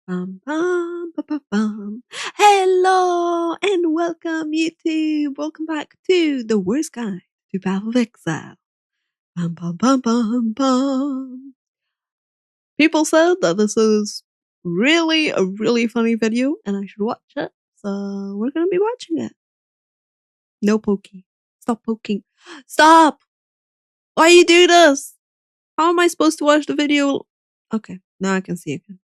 Bum, bum, bum, bum, bum. Hello and welcome YouTube. Welcome back to the worst guide to Path of Exile. Bum, bum, bum, bum, bum. People said that this is really a really funny video and I should watch it. So we're gonna be watching it. No poking. Stop poking. Stop! Why you do this? How am I supposed to watch the video? Okay, now I can see again.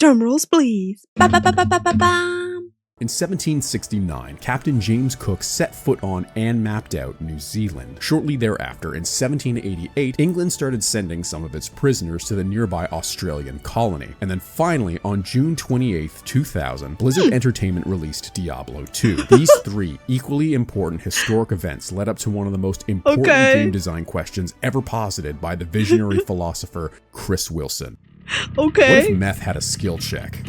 Drum rolls, please. Ba-ba-ba-ba-ba-bam. In 1769, Captain James Cook set foot on and mapped out New Zealand. Shortly thereafter, in 1788, England started sending some of its prisoners to the nearby Australian colony. And then finally, on June 28, 2000, Blizzard Entertainment released Diablo 2. These three equally important historic events led up to one of the most important game design questions ever posited by the visionary philosopher Chris Wilson. Okay. What if meth had a skill check?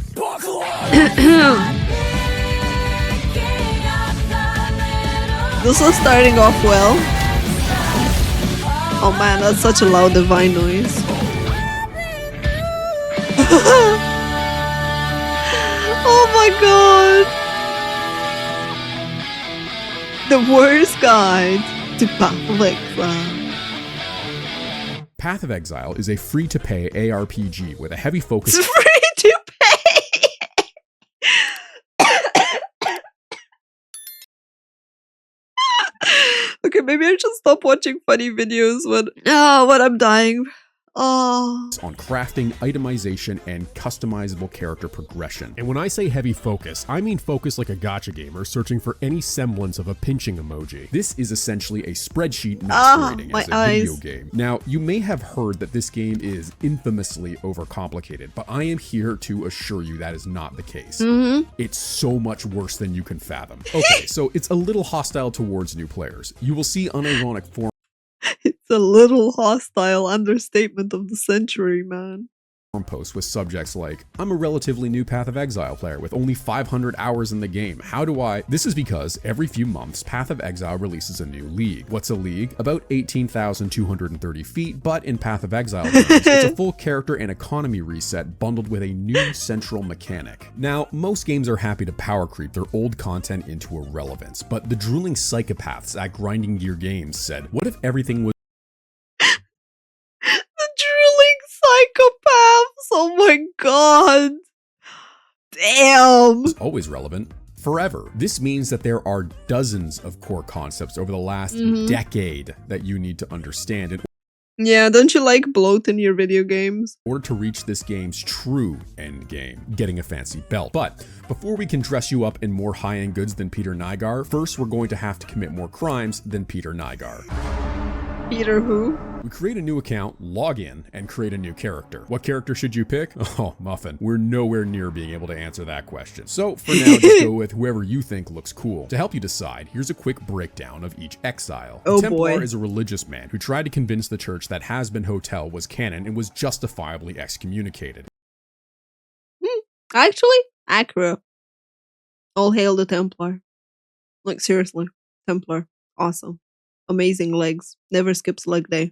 This is starting off well. Oh man, that's such a loud divine noise. Oh my god! The worst guide to Path of Exile. Path of Exile is a free-to-pay ARPG with a heavy focus. It's free to pay! Okay, maybe I should stop watching funny videos when I'm dying. Oh. On crafting, itemization, and customizable character progression. And when I say heavy focus, I mean focus like a gacha gamer searching for any semblance of a pinching emoji. This is essentially a spreadsheet masquerading as a video game. Now, you may have heard that this game is infamously overcomplicated, but I am here to assure you that is not the case. It's so much worse than you can fathom. Okay, so it's a little hostile towards new players. You will see unironic form. It's a little hostile understatement of the century, man. Posts with subjects like, I'm a relatively new Path of Exile player with only 500 hours in the game. How do I? This is because every few months, Path of Exile releases a new league. What's a league? About 18,230 feet, but in Path of Exile terms, it's a full character and economy reset bundled with a new central mechanic. Now, most games are happy to power creep their old content into irrelevance, but the drooling psychopaths at Grinding Gear Games said, what if everything was Psychopaths! Oh my god! Damn! always relevant? Forever. This means that there are dozens of core concepts over the last decade that you need to understand in yeah, don't you like bloat in your video games? order to reach this game's true end game, getting a fancy belt. But before we can dress you up in more high-end goods than Peter Nygaard, first we're going to have to commit more crimes than Peter Nygaard. Peter who? We create a new account, log in, and create a new character. What character should you pick? Oh, Muffin. We're nowhere near being able to answer that question. So for now, just go with whoever you think looks cool. To help you decide, here's a quick breakdown of each exile. Oh, the Templar boy. is a religious man who tried to convince the church that Has Been Hotel was canon and was justifiably excommunicated. Actually, accurate. All hail the Templar. Like, seriously. Templar. Awesome. Amazing legs. Never skips leg day.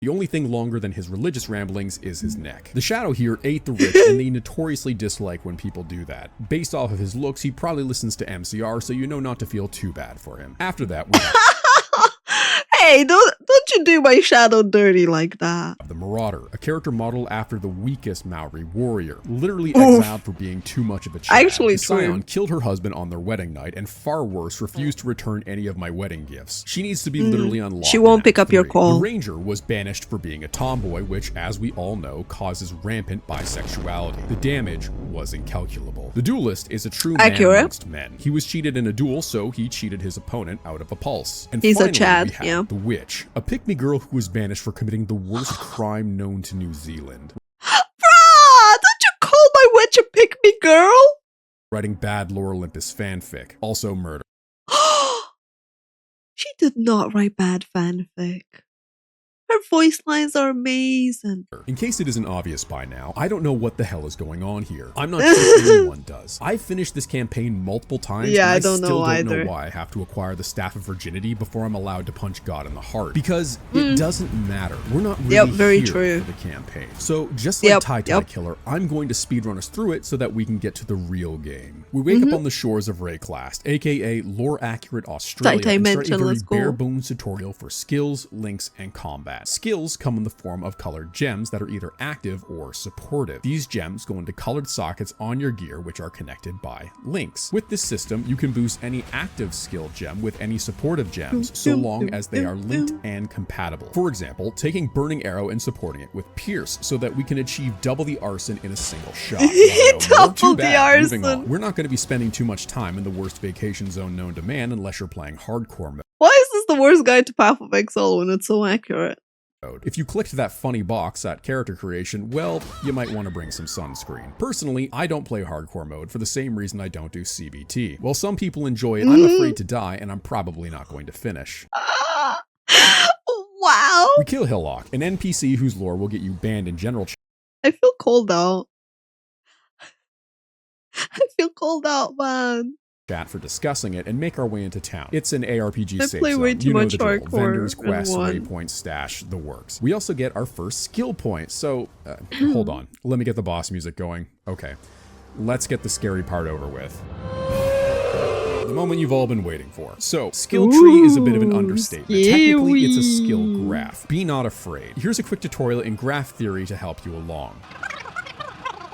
The only thing longer than his religious ramblings is his neck. The Shadow here ate the rich, and they notoriously dislike when people do that. Based off of his looks, he probably listens to MCR, so you know not to feel too bad for him. After that, we have Hey, don't you do my Shadow dirty like that. the Marauder, a character modeled after the weakest Maori warrior, literally exiled for being too much of a child. Actually the Scion true. killed her husband on their wedding night, and far worse, refused to return any of my wedding gifts. She needs to be literally unlocked. She won't in pick Act up your 3. call. The Ranger was banished for being a tomboy, which, as we all know, causes rampant bisexuality. The damage was incalculable. The Duelist is a true man Accurate. amongst men. He was cheated in a duel, so he cheated his opponent out of a pulse. And He's a finally, Chad, we have yeah. the Witch, a pick-me girl who was banished for committing the worst crime known to New Zealand. Bruh! Don't you call my witch a pick-me girl? Writing bad Lore Olympus fanfic, also murder. She did not write bad fanfic. Her voice lines are amazing. In case it isn't obvious by now, I don't know what the hell is going on here. I'm not sure anyone does. I've finished this campaign multiple times, Yeah, and I don't still know don't either. know why I have to acquire the Staff of Virginity before I'm allowed to punch God in the heart. Because it doesn't matter. We're not really very here true. for the campaign. So just like Tie Killer, I'm going to speedrun us through it so that we can get to the real game. We wake up on the shores of Rayclast, aka lore-accurate Australia, and start a very bare-bones tutorial for skills, links, and combat. Skills come in the form of colored gems that are either active or supportive. These gems go into colored sockets on your gear, which are connected by links. With this system, you can boost any active skill gem with any supportive gems, so long as they are linked and compatible. For example, taking Burning Arrow and supporting it with Pierce, so that we can achieve double the arson in a single shot. Double the arson. Moving on. We're not going to be spending too much time in the worst vacation zone known to man unless you're playing hardcore mode. Why is this the worst guide to Path of Exile when it's so accurate? If you clicked that funny box at character creation, well, you might want to bring some sunscreen. Personally, I don't play hardcore mode for the same reason I don't do CBT. While some people enjoy it, I'm afraid to die, and I'm probably not going to finish. Wow! We kill Hillock, an NPC whose lore will get you banned in general. I feel cold out. I feel cold out, man. Chat for discussing it and make our way into town. It's an ARPG safe play zone. way too You know much the drill. hardcore Vendors, in quests, one. waypoints, stash, the works. We also get our first skill point. So, hold on. Let me get the boss music going. Okay. Let's get the scary part over with. The moment you've all been waiting for. So, skill tree is a bit of an understatement. Technically, it's a skill graph. Be not afraid. Here's a quick tutorial in graph theory to help you along.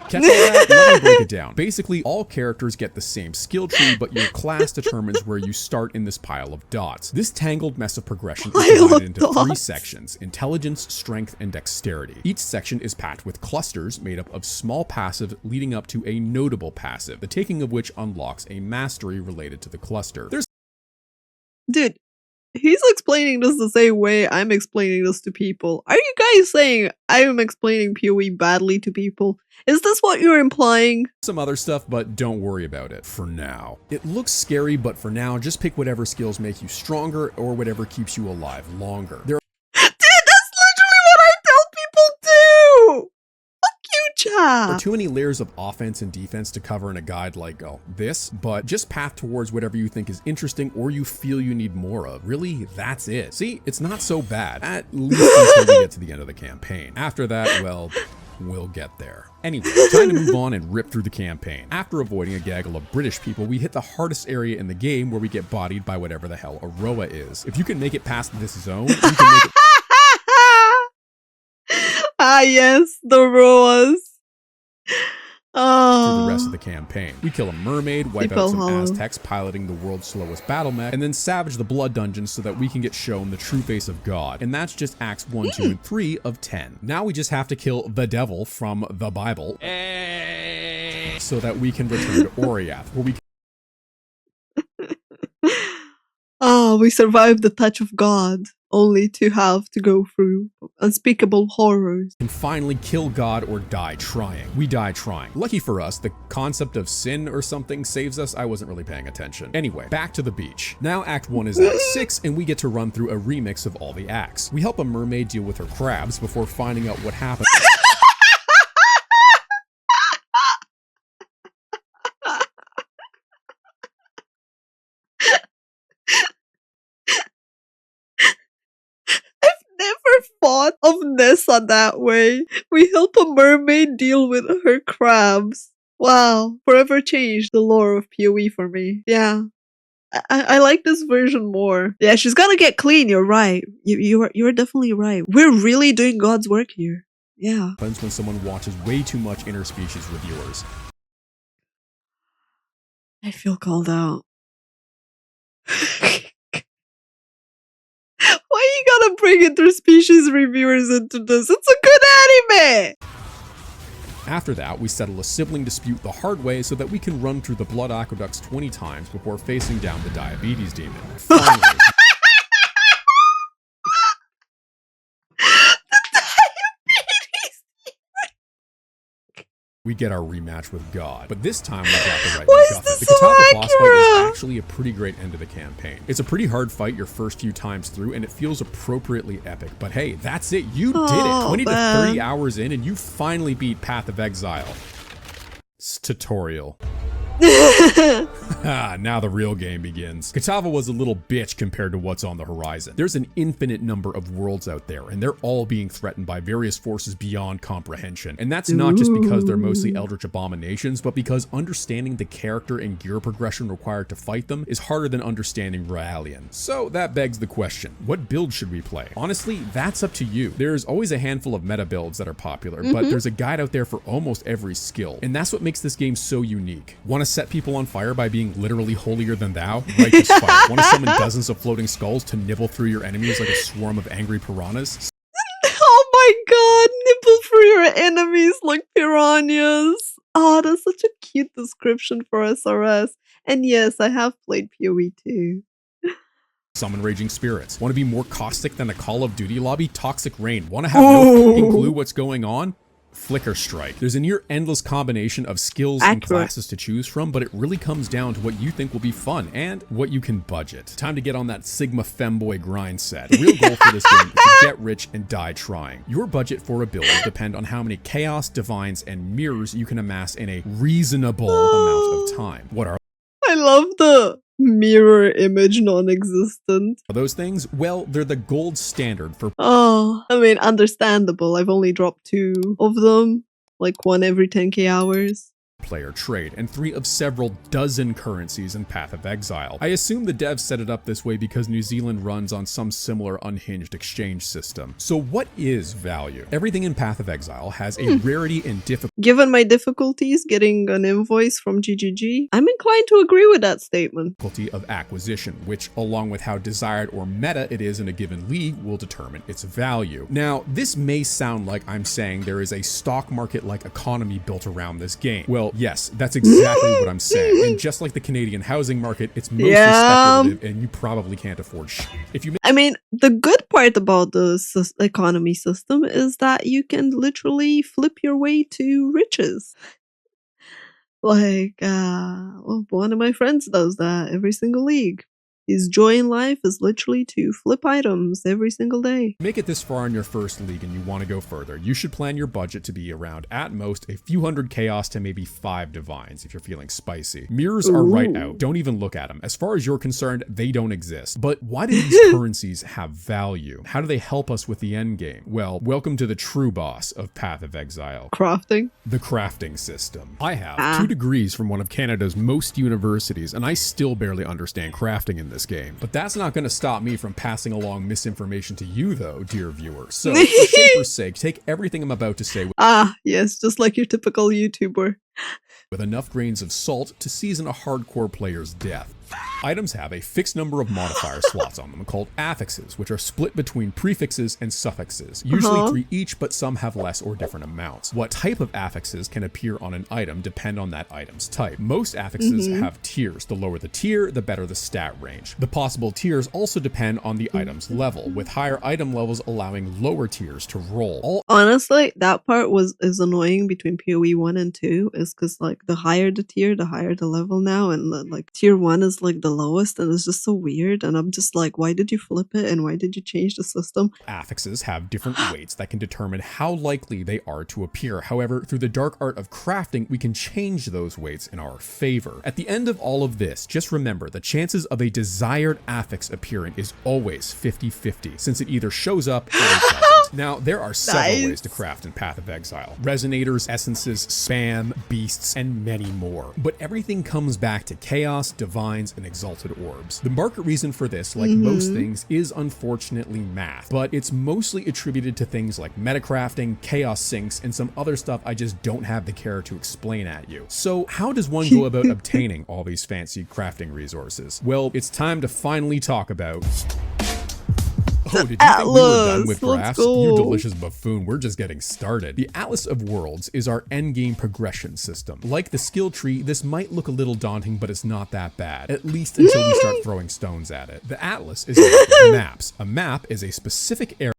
Catch all that? Let me break it down. Basically, all characters get the same skill tree, but your class determines where you start in this pile of dots. This tangled mess of progression is divided into 3 sections: intelligence, strength, and dexterity. Each section is packed with clusters made up of small passives leading up to a notable passive, the taking of which unlocks a mastery related to the cluster. Dude, he's explaining this the same way I'm explaining this to people. Are you guys saying I am explaining PoE badly to people? Is this what you're implying? Some other stuff, but don't worry about it for now. It looks scary, but for now, just pick whatever skills make you stronger or whatever keeps you alive longer. Dude, that's literally what I tell people too! Fuck you, chat! There are too many layers of offense and defense to cover in a guide like this, but just path towards whatever you think is interesting or you feel you need more of. Really, that's it. See, it's not so bad, at least until we get to the end of the campaign. After that, well, we'll get there. Anyway, time to move on and rip through the campaign. After avoiding a gaggle of British people, we hit the hardest area in the game where we get bodied by whatever the hell a Roa is. If you can make it past this zone, you can make it Ah yes, the Roas. through the rest of the campaign. We kill a mermaid, wipe out some Aztecs piloting the world's slowest battle mech, and then savage the blood dungeons so that we can get shown the true face of God. And that's just acts 1, 2, and 3 of 10. Now we just have to kill the devil from the Bible so that we can return to Oriath, where we can we survived the touch of God, only to have to go through unspeakable horrors. and finally kill God or die trying. We die trying. Lucky for us, the concept of sin or something saves us. I wasn't really paying attention. Anyway, back to the beach. Now Act 1 is Act 6, and we get to run through a remix of all the acts. We help a mermaid deal with her crabs before finding out what happened. Never thought of Nessa that way. We help a mermaid deal with her crabs. Wow, forever changed the lore of PoE for me. Yeah. I like this version more. Yeah, she's gonna get clean, you're right. You're definitely right. We're really doing God's work here. Yeah. Happens when someone watches way too much interspecies reviewers. I feel called out. Why you gotta bring interspecies reviewers into this? It's a good anime! After that, we settle a sibling dispute the hard way so that we can run through the blood aqueducts 20 times before facing down the diabetes demon. Finally, we get our rematch with God. But this time we got the right Why is MacGuffin. this The so Katapa boss fight is accurate? actually a pretty great end to the campaign. It's a pretty hard fight your first few times through, and it feels appropriately epic. But hey, that's it. You did it. 20 to 30 hours in, and you finally beat Path of Exile. It's tutorial. Now the real game begins. Katava was a little bitch compared to what's on the horizon. There's an infinite number of worlds out there, and they're all being threatened by various forces beyond comprehension. And that's not just because they're mostly eldritch abominations, but because understanding the character and gear progression required to fight them is harder than understanding Raelian. So that begs the question, what build should we play? Honestly, that's up to you. There's always a handful of meta builds that are popular, but there's a guide out there for almost every skill. And that's what makes this game so unique. Want to set people on fire by being literally holier than thou? Righteous fire. Want to summon dozens of floating skulls to nibble through your enemies like a swarm of angry piranhas? Oh my god, nibble through your enemies like piranhas. Oh, that's such a cute description for SRS. And yes, I have played PoE too. Summon raging spirits. Want to be more caustic than a Call of Duty lobby? Toxic rain. Want to have no fucking clue what's going on? Flicker Strike. There's a near endless combination of skills and classes to choose from, but it really comes down to what you think will be fun and what you can budget. Time to get on that Sigma femboy grind set. The real goal for this game is to get rich and die trying. Your budget for a build will depend on how many chaos, divines, and mirrors you can amass in a reasonable amount of time. What are I love the mirror image non-existent. those things? Well, they're the gold standard for Oh, I mean, understandable. I've only dropped 2 of them, like 1 every 10k hours. player trade, and 3 of several dozen currencies in Path of Exile. I assume the devs set it up this way because New Zealand runs on some similar unhinged exchange system. So what is value? Everything in Path of Exile has a rarity and difficulty Given my difficulties getting an invoice from GGG, I'm inclined to agree with that statement. of acquisition, which, along with how desired or meta it is in a given league, will determine its value. Now, this may sound like I'm saying there is a stock market-like economy built around this game. Well, yes, that's exactly what I'm saying. And just like the Canadian housing market, it's mostly speculative, and you probably can't afford shit. If you I mean, the good part about the economy system is that you can literally flip your way to riches. Like, well, one of my friends does that every single league. His joy in life is literally to flip items every single day. make it this far in your first league and you want to go further, you should plan your budget to be around, at most, a few hundred chaos to maybe 5 divines if you're feeling spicy. Mirrors are right out. Don't even look at them. As far as you're concerned, they don't exist. But why do these currencies have value? How do they help us with the end game? Well, welcome to the true boss of Path of Exile. Crafting? The crafting system. I have 2 degrees from one of Canada's most universities, and I still barely understand crafting in this game. But that's not going to stop me from passing along misinformation to you, though, dear viewer. So, for shaper's sake, take everything I'm about to say Yes, just like your typical YouTuber. with enough grains of salt to season a hardcore player's death. Items have a fixed number of modifier slots on them called affixes, which are split between prefixes and suffixes, usually 3 each, but some have less or different amounts. What type of affixes can appear on an item depend on that item's type. Most affixes have tiers. The lower the tier, the better the stat range. The possible tiers also depend on the item's level, with higher item levels allowing lower tiers to roll. Honestly, that part is annoying between PoE 1 and 2, is because like the higher the tier, the higher the level now, and like tier 1 is like the lowest, and it's just so weird, and I'm just like, why did you flip it and why did you change the system? Affixes have different weights that can determine how likely they are to appear. However, through the dark art of crafting, we can change those weights in our favor. At the end of all of this, just remember the chances of a desired affix appearing is always 50-50, since it either shows up or it doesn't. Now, there are several ways to craft in Path of Exile. Resonators, essences, spam, beasts, and many more. But everything comes back to chaos, divines, and exalted orbs. The market reason for this, like most things, is unfortunately math, but it's mostly attributed to things like metacrafting, chaos sinks, and some other stuff I just don't have the care to explain at you. So how does one go about obtaining all these fancy crafting resources? Well, it's time to finally talk about... Oh, did you think we were done with graphs? You delicious buffoon, we're just getting started. The Atlas of Worlds is our endgame progression system. Like the skill tree, this might look a little daunting, but it's not that bad, at least until we start throwing stones at it. The Atlas is like maps. A map is a specific area.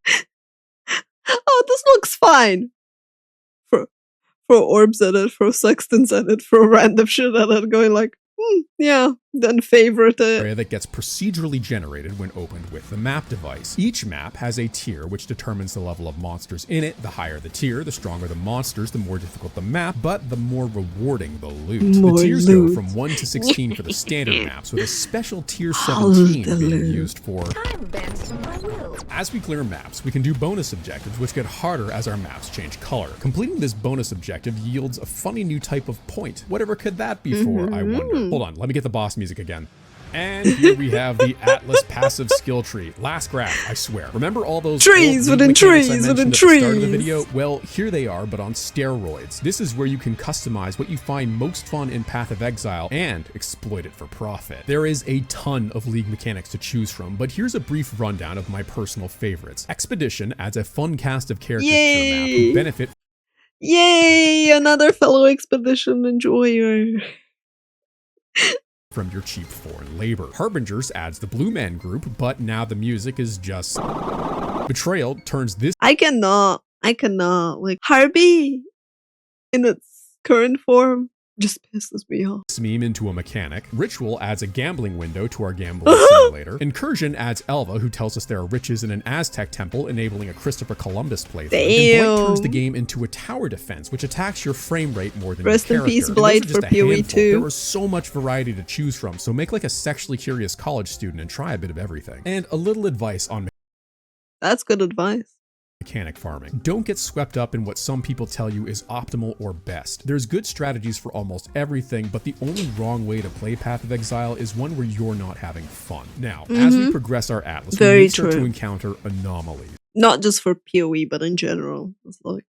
Oh, this looks fine. throw orbs at it, throw sextants at it, throw random shit at it, going like, yeah, then favorite it. Area that gets procedurally generated when opened with the map device. Each map has a tier which determines the level of monsters in it. The higher the tier, the stronger the monsters, the more difficult the map, but the more rewarding the loot. More the tiers loot. go from 1 to 16 for the standard maps, with a special tier 17 being used for... I'm bent to my will. As we clear maps, we can do bonus objectives which get harder as our maps change color. Completing this bonus objective yields a funny new type of point. Whatever could that be for, I wonder. Hold on, let me get the boss music again. And here we have the Atlas passive skill tree. Last graph, I swear. Remember all those trees within trees within trees? Start of the video? Well, here they are, but on steroids. This is where you can customize what you find most fun in Path of Exile and exploit it for profit. There is a ton of League mechanics to choose from, but here's a brief rundown of my personal favorites. Expedition adds a fun cast of characters to your map who benefit. Yay! Another fellow expedition enjoyer. From your cheap foreign labor. Harbingers adds the Blue Man group, but now the music is just... Betrayal turns this... I cannot. Like, Harvey, in its current form, just pisses me off. Meme into a mechanic. Ritual adds a gambling window to our gambling simulator. Incursion adds Elva, who tells us there are riches in an Aztec temple, enabling a Christopher Columbus playthrough. Damn. And Blight turns the game into a tower defense, which attacks your frame rate more than Rest your in character. peace, Blight, for PoE 2. There is so much variety to choose from, so make like a sexually curious college student and try a bit of everything. And a little advice on That's good advice. Mechanic farming. Don't get swept up in what some people tell you is optimal or best. There's good strategies for almost everything, but the only wrong way to play Path of Exile is one where you're not having fun. Now, as we progress our Atlas, we may start to encounter anomalies. Not just for PoE, but in general. It's like...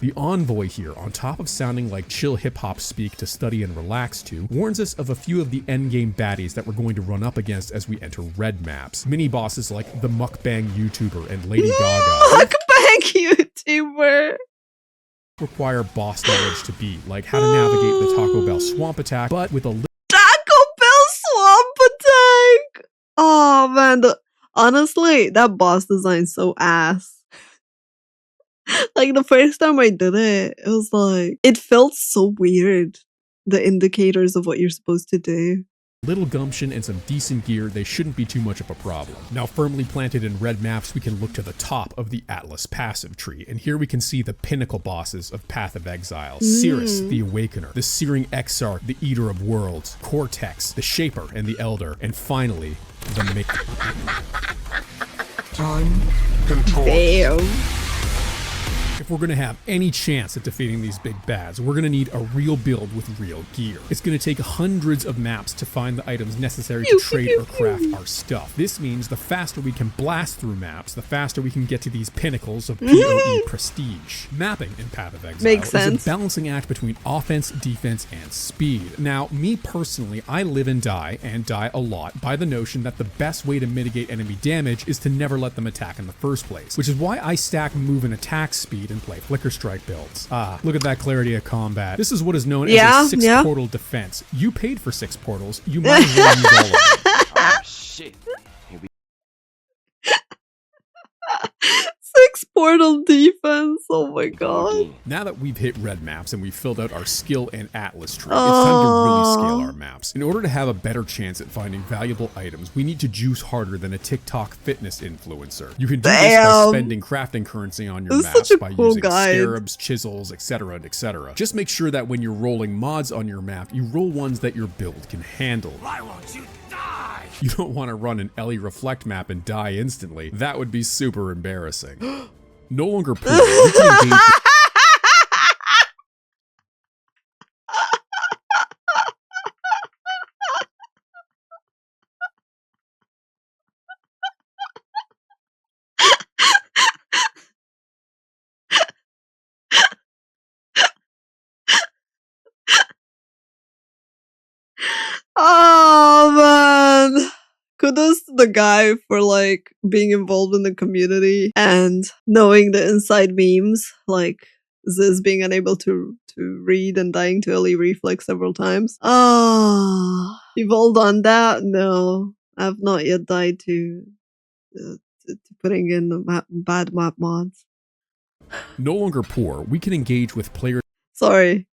The Envoy here, on top of sounding like chill hip-hop speak to study and relax to, warns us of a few of the endgame baddies that we're going to run up against as we enter red maps. Mini-bosses like the Mukbang YouTuber and Lady Gaga. Mukbang YouTuber! Require boss knowledge to beat, like how to navigate the Taco Bell swamp attack, but with a little Taco Bell swamp attack! Oh man, honestly, that boss design's so ass. Like, the first time I did it, it was like, it felt so weird. The indicators of what you're supposed to do. little gumption and some decent gear, they shouldn't be too much of a problem. Now firmly planted in red maps, we can look to the top of the Atlas passive tree, and here we can see the pinnacle bosses of Path of Exile. Cirrus, the Awakener, the Searing Exarch, the Eater of Worlds, Cortex, the Shaper, and the Elder, and finally, the Time control. Damn. If we're gonna have any chance at defeating these big bads, we're gonna need a real build with real gear. It's gonna take hundreds of maps to find the items necessary to trade or craft our stuff. This means the faster we can blast through maps, the faster we can get to these pinnacles of PoE prestige. Mapping in Path of Exile Makes is sense. a balancing act between offense, defense, and speed. Now, me personally, I live and die a lot, by the notion that the best way to mitigate enemy damage is to never let them attack in the first place, which is why I stack move and attack speed and play Flicker Strike builds. Ah, look at that clarity of combat. This is what is known as a 6-portal defense. You paid for 6 portals, you might as well use all of them. Oh, shit. 6 portal defense. Oh my god. Now that we've hit red maps and we've filled out our skill and atlas tree, it's time to really scale our maps. In order to have a better chance at finding valuable items, we need to juice harder than a TikTok fitness influencer. You can do this by spending crafting currency on your maps by using scarabs, chisels, etc., etc. Just make sure that when you're rolling mods on your map, you roll ones that your build can handle. Why won't you die? You don't want to run an Ellie Reflect map and die instantly. That would be super embarrassing. No longer poor. You can engage Oh man. Kudos to the guy for like being involved in the community and knowing the inside memes, like Ziz being unable to read and dying to Ellie Reflex several times. Ah, you've all done that? No, I've not yet died to putting in bad map mods. no longer poor. We can engage with players Sorry.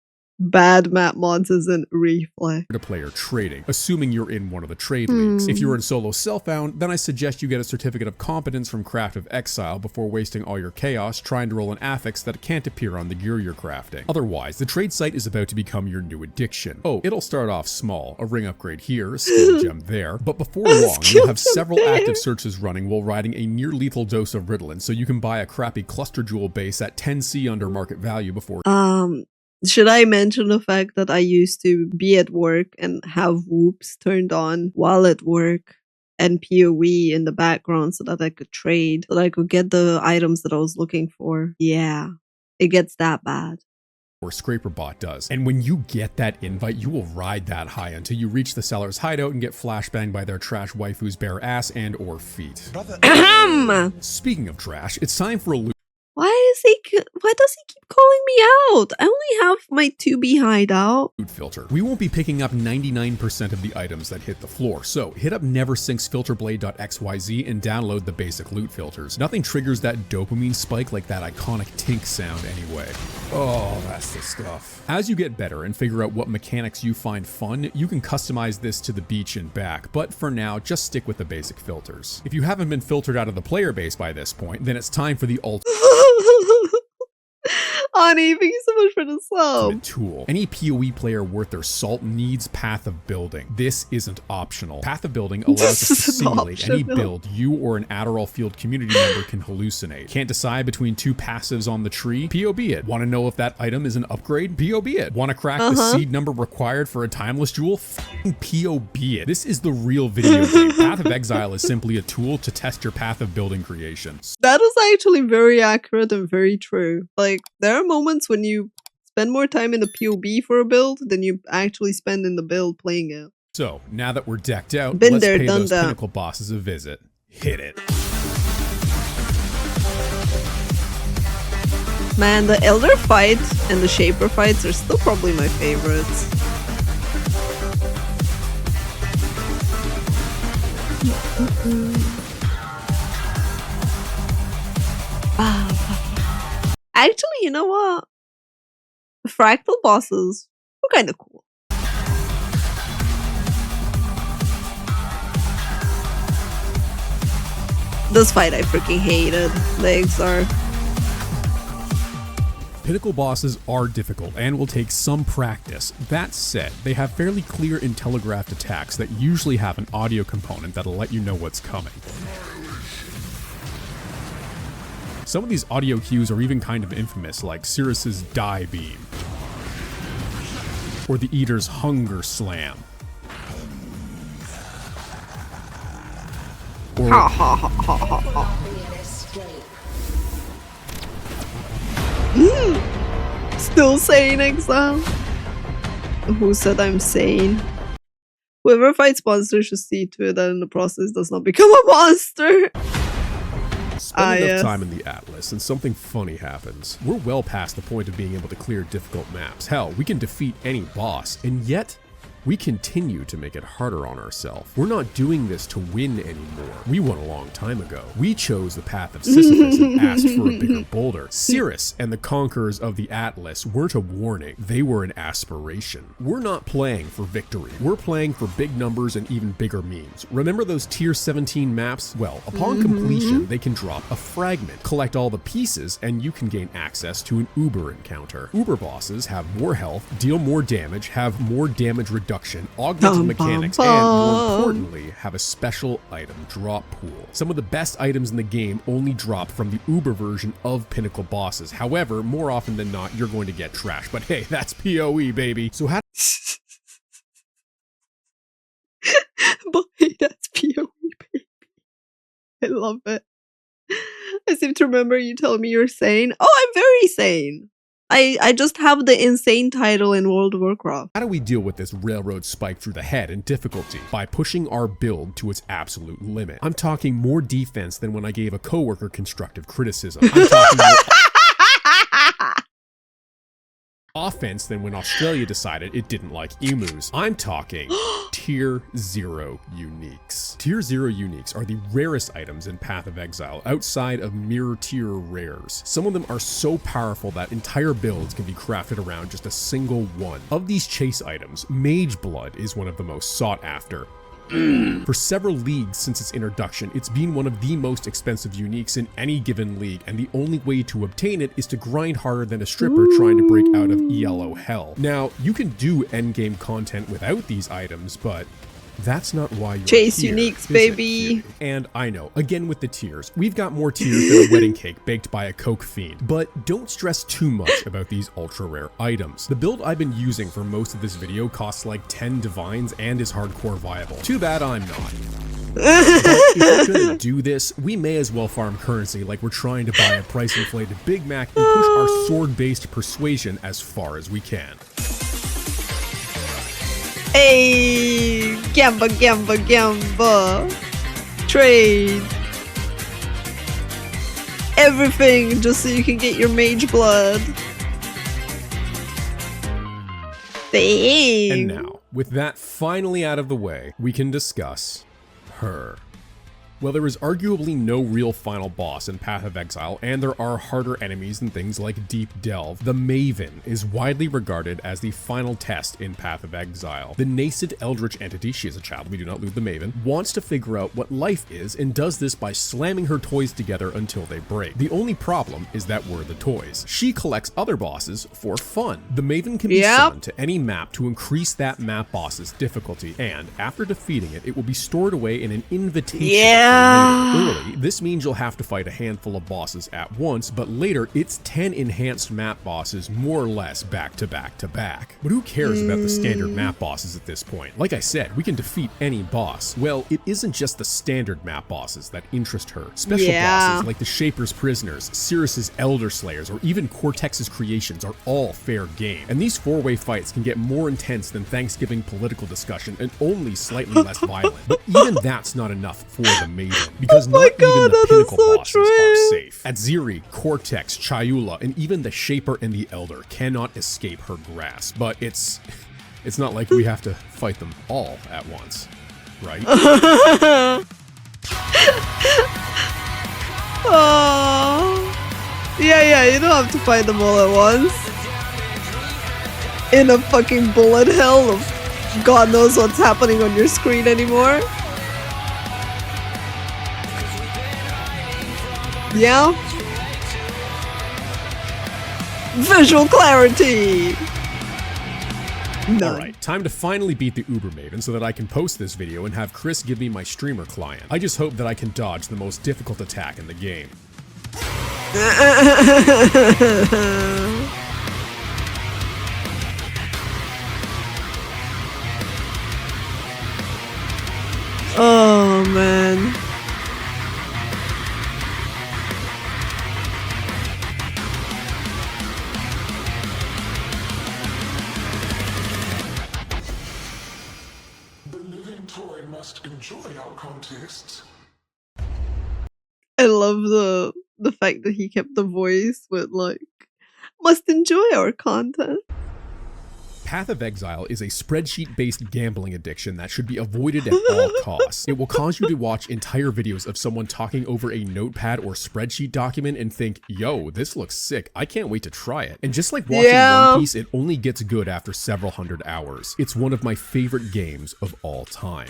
Bad map mods isn't reflex. To player trading, assuming you're in one of the trade leagues. If you're in solo self-found, then I suggest you get a certificate of competence from Craft of Exile before wasting all your chaos trying to roll an affix that can't appear on the gear you're crafting. Otherwise, the trade site is about to become your new addiction. Oh, it'll start off small, a ring upgrade here, a skill gem there, but before long, you'll have several active searches running while riding a near lethal dose of Ritalin, so you can buy a crappy cluster jewel base at 10C under market value before should I mention the fact that I used to be at work and have whoops turned on while at work and PoE in the background so that I could trade, so that I could get the items that I was looking for? Yeah, it gets that bad. or ScraperBot does. And when you get that invite, you will ride that high until you reach the seller's hideout and get flashbanged by their trash waifu's bare ass and or feet. Speaking of trash, it's time for a loot Why does he keep calling me out? I only have my 2B hideout. filter. We won't be picking up 99% of the items that hit the floor, so hit up neversinkfilterblade.xyz and download the basic loot filters. Nothing triggers that dopamine spike like that iconic tink sound anyway. Oh, that's the stuff. As you get better and figure out what mechanics you find fun, you can customize this to the beach and back, but for now, just stick with the basic filters. If you haven't been filtered out of the player base by this point, then it's time for the Ani, thank you so much for the sub. ultimate tool. Any PoE player worth their salt needs Path of Building. This isn't optional. Path of Building allows us to simulate any build you or an Adderall Field community member can hallucinate. Can't decide between two passives on the tree? POB it. Want to know if that item is an upgrade? POB it. Want to crack the seed number required for a timeless jewel? POB it. This is the real video game. Path of Exile is simply a tool to test your Path of Building creations. That is actually very accurate and very true. Like, there are moments when you spend more time in the POB for a build than you actually spend in the build playing it. So, now that we're decked out, Been let's there, pay done those that. Pinnacle bosses a visit. Hit it. Man, the Elder fight and the Shaper fights are still probably my favorites. Actually, you know what? The fractal bosses were kind of cool. This fight I freaking hated. Legs are... Pinnacle bosses are difficult and will take some practice. That said, they have fairly clear and telegraphed attacks that usually have an audio component that'll let you know what's coming. Some of these audio cues are even kind of infamous, like Cirrus's Die Beam, or the Eater's Hunger Slam, or Ha ha ha ha ha ha. Still saying Exile? Who said I'm sane? Whoever fights monsters should see to it that in the process does not become a monster. spend enough yes. time in the Atlas and something funny happens. We're well past the point of being able to clear difficult maps. Hell, we can defeat any boss, and yet we continue to make it harder on ourselves. We're not doing this to win anymore. We won a long time ago. We chose the path of Sisyphus and asked for a bigger boulder. Cirrus and the conquerors of the Atlas weren't a warning, they were an aspiration. We're not playing for victory. We're playing for big numbers and even bigger memes. Remember those tier 17 maps? Well, upon completion, they can drop a fragment. Collect all the pieces and you can gain access to an Uber encounter. Uber bosses have more health, deal more damage, have more damage reduction, augmented mechanics, and more importantly, have a special item drop pool. Some of the best items in the game only drop from the Uber version of Pinnacle bosses. However, more often than not, you're going to get trash. But hey, that's PoE, baby. So how Boy, that's PoE, baby. I love it. I seem to remember you telling me you're sane. Oh, I'm very sane. I just have the insane title in World of Warcraft. do we deal with this railroad spike through the head and difficulty? By pushing our build to its absolute limit. I'm talking more defense than when I gave a coworker constructive criticism. I'm talking more offense than when Australia decided it didn't like emus. I'm talking Tier 0 uniques. Tier 0 uniques are the rarest items in Path of Exile outside of mirror tier rares. Some of them are so powerful that entire builds can be crafted around just a single one. Of these chase items, Mage Blood is one of the most sought after. For several leagues since its introduction, it's been one of the most expensive uniques in any given league, and the only way to obtain it is to grind harder than a stripper trying to break out of ELO hell. Now, you can do endgame content without these items, but that's not why you're Chase here, uniques, is it, baby. cutie? And I know, again with the tiers, we've got more tiers than a wedding cake baked by a coke fiend. But don't stress too much about these ultra rare items. The build I've been using for most of this video costs like 10 divines and is hardcore viable. Too bad I'm not. But if we're gonna do this, we may as well farm currency like we're trying to buy a price inflated Big Mac and push our sword-based persuasion as far as we can. Hey, gamba, gamba, gamba. Trade. Everything just so you can get your mage blood. Dang. And now, with that finally out of the way, we can discuss her. Well, there is arguably no real final boss in Path of Exile, and there are harder enemies than things like Deep Delve. The Maven is widely regarded as the final test in Path of Exile. The nascent eldritch entity, she is a child, we do not lose the Maven, wants to figure out what life is and does this by slamming her toys together until they break. The only problem is that we're the toys. She collects other bosses for fun. The Maven can be summoned to any map to increase that map boss's difficulty, and after defeating it, it will be stored away in an invitation. Early, this means you'll have to fight a handful of bosses at once, but later it's 10 enhanced map bosses more or less back to back to back. But who cares about the standard map bosses at this point? Like I said, we can defeat any boss. Well, it isn't just the standard map bosses that interest her. Special bosses like the Shaper's Prisoners, Cirrus's Elder Slayers, or even Cortex's Creations are all fair game. And these four-way fights can get more intense than Thanksgiving political discussion and only slightly less violent. But even that's not enough for the Maven, because not even the Pinnacle bosses are safe. Atziri, Cortex, Chayula, and even the Shaper and the Elder cannot escape her grasp. But it's not like we have to fight them all at once, right? Oh. Yeah, you don't have to fight them all at once. In a fucking bullet hell of God knows what's happening on your screen anymore. Yeah? Visual clarity! Alright, time to finally beat the Uber Maven so that I can post this video and have Chris give me my streamer client. I just hope that I can dodge the most difficult attack in the game. Oh, man. Must enjoy our contests. I love the fact that he kept the voice with like, must enjoy our content. Path of Exile is a spreadsheet-based gambling addiction that should be avoided at all costs. It will cause you to watch entire videos of someone talking over a notepad or spreadsheet document and think, yo, this looks sick, I can't wait to try it. And just like watching One Piece, it only gets good after several hundred hours. It's one of my favorite games of all time.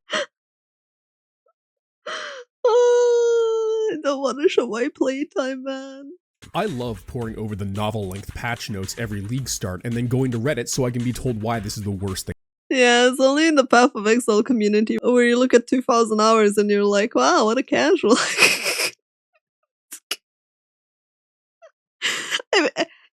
I don't want to show my playtime, man. I love poring over the novel-length patch notes every league start and then going to Reddit so I can be told why this is the worst thing. Yeah, it's only in the Path of Exile community where you look at 2,000 hours and you're like, wow, what a casual.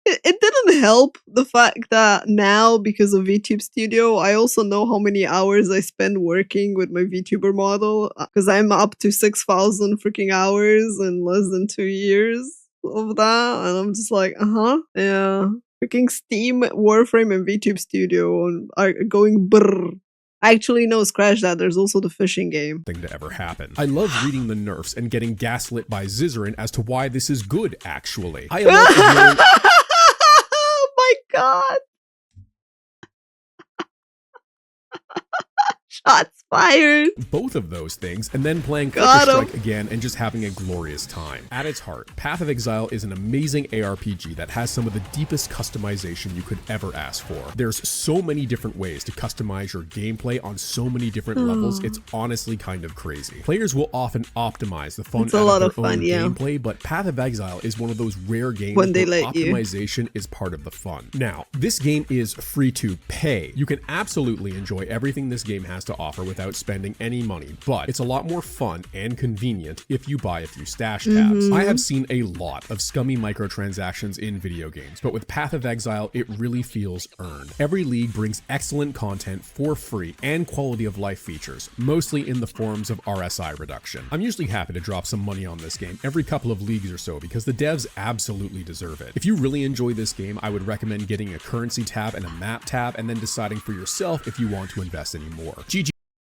It didn't help the fact that now, because of VTube Studio, I also know how many hours I spend working with my VTuber model, because I'm up to 6,000 freaking hours in less than 2 years of that, and I'm just like, yeah. Freaking Steam, Warframe, and VTube Studio are going brrr. Actually, no, scratch that. There's also the fishing game. Thing to ever happen. I love reading the nerfs and getting gaslit by Zizarin as to why this is good, actually. I love Oh my god! Shots fired. Both of those things, and then playing Flicker Got 'em. Strike again and just having a glorious time. At its heart, Path of Exile is an amazing ARPG that has some of the deepest customization you could ever ask for. There's so many different ways to customize your gameplay on so many different levels, it's honestly kind of crazy. Players will often optimize the fun It's a out lot of of their fun, own yeah. gameplay, but Path of Exile is one of those rare games When they where let you. optimization is part of the fun. Now, this game is free to pay. You can absolutely enjoy everything this game has to offer without spending any money, but it's a lot more fun and convenient if you buy a few stash tabs. I have seen a lot of scummy microtransactions in video games, but with Path of Exile, it really feels earned. Every league brings excellent content for free and quality of life features, mostly in the forms of RSI reduction. I'm usually happy to drop some money on this game every couple of leagues or so because the devs absolutely deserve it. If you really enjoy this game, I would recommend getting a currency tab and a map tab and then deciding for yourself if you want to invest any more.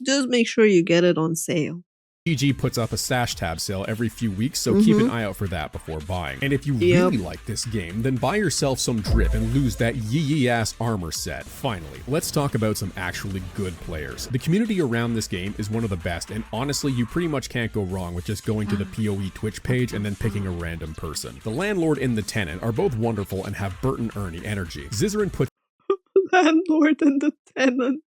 Just make sure you get it on sale. GG puts up a stash tab sale every few weeks, so keep an eye out for that before buying. And if you really like this game, then buy yourself some drip and lose that yee ass armor set. Finally, let's talk about some actually good players. The community around this game is one of the best, and honestly, you pretty much can't go wrong with just going to the PoE Twitch page and then picking a random person. The landlord and the tenant are both wonderful and have Bert and Ernie energy. Zizarin puts Landlord and the tenant.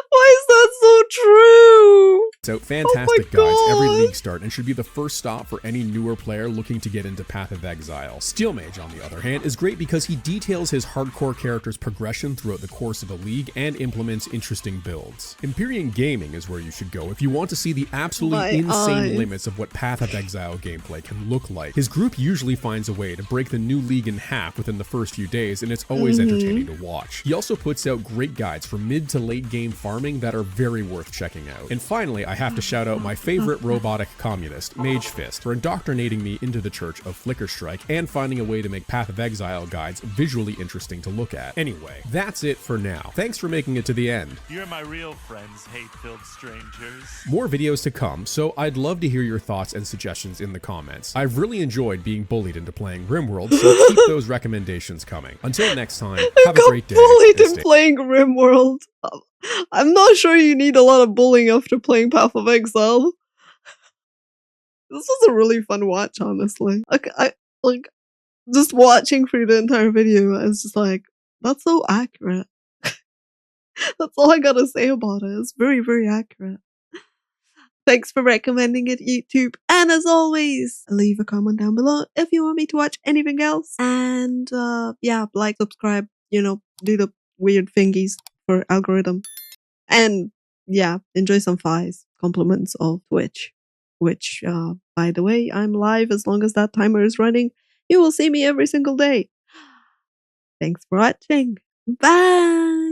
Why is that so true? out fantastic Oh my guides every God. league start and should be the first stop for any newer player looking to get into Path of Exile. Steel Mage, on the other hand, is great because he details his hardcore character's progression throughout the course of a league and implements interesting builds. Empyrean Gaming is where you should go if you want to see the absolutely My insane eyes. limits of what Path of Exile gameplay can look like. His group usually finds a way to break the new league in half within the first few days, and it's always entertaining to watch. He also puts out great guides for mid to late game farming that are very worth checking out. And finally, I have to shout out my favorite robotic communist, Mage Fist, for indoctrinating me into the Church of Flicker Strike and finding a way to make Path of Exile guides visually interesting to look at. Anyway, that's it for now. Thanks for making it to the end. You're my real friends, hate-filled strangers. More videos to come, so I'd love to hear your thoughts and suggestions in the comments. I've really enjoyed being bullied into playing RimWorld, so keep those recommendations coming. Until next time, have a great day. Bullied and in stay- playing RimWorld. I'm not sure you need a lot of bullying after playing Path of Exile. This was a really fun watch, honestly. I just watching through the entire video. It's just like, that's so accurate. That's all I gotta say about it. It's very, very accurate. Thanks for recommending it, YouTube. And as always, leave a comment down below if you want me to watch anything else. And yeah, like, subscribe, do the weird thingies for algorithm. And yeah, enjoy some fives, compliments of Twitch. Which, by the way, I'm live as long as that timer is running. You will see me every single day. Thanks for watching. Bye!